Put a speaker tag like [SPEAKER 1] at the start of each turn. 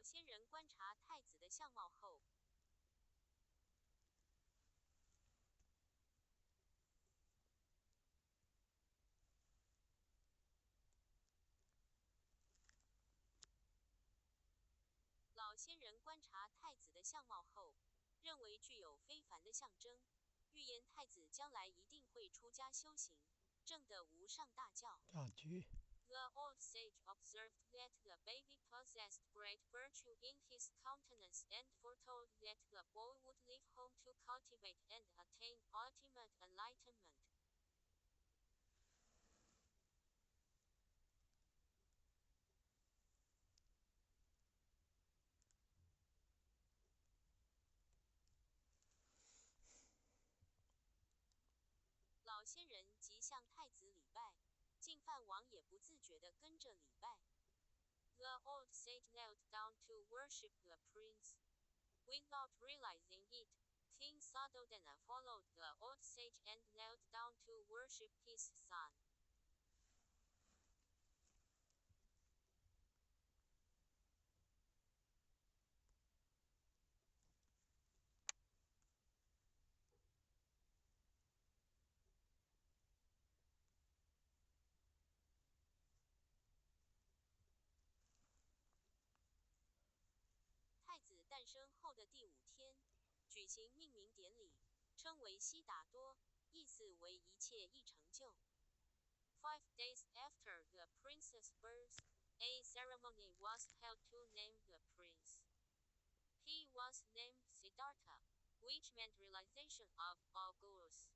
[SPEAKER 1] 仙人观察太子的相貌后，老仙人观察太子的相貌后，认为具有非凡的象征，预言太子将来一定会出家修行，证得无上大教。
[SPEAKER 2] 大局。
[SPEAKER 1] The old sage observed that the baby possessed great virtue in his countenance and foretold that the boy would leave home to cultivate and attain ultimate enlightenment. 老仙人即向太子礼拜，净饭王也不自觉地跟着礼拜。The old sage knelt down to worship the prince. Without realizing it, King Sadodana followed the old sage and knelt down to worship his son. 太子诞生后的第5天，举行命名典礼，称为悉达多，意思为一切已成就。5 days after the prince's birth, a ceremony was held to name the prince. He was named Siddhartha, which meant realization of all goals.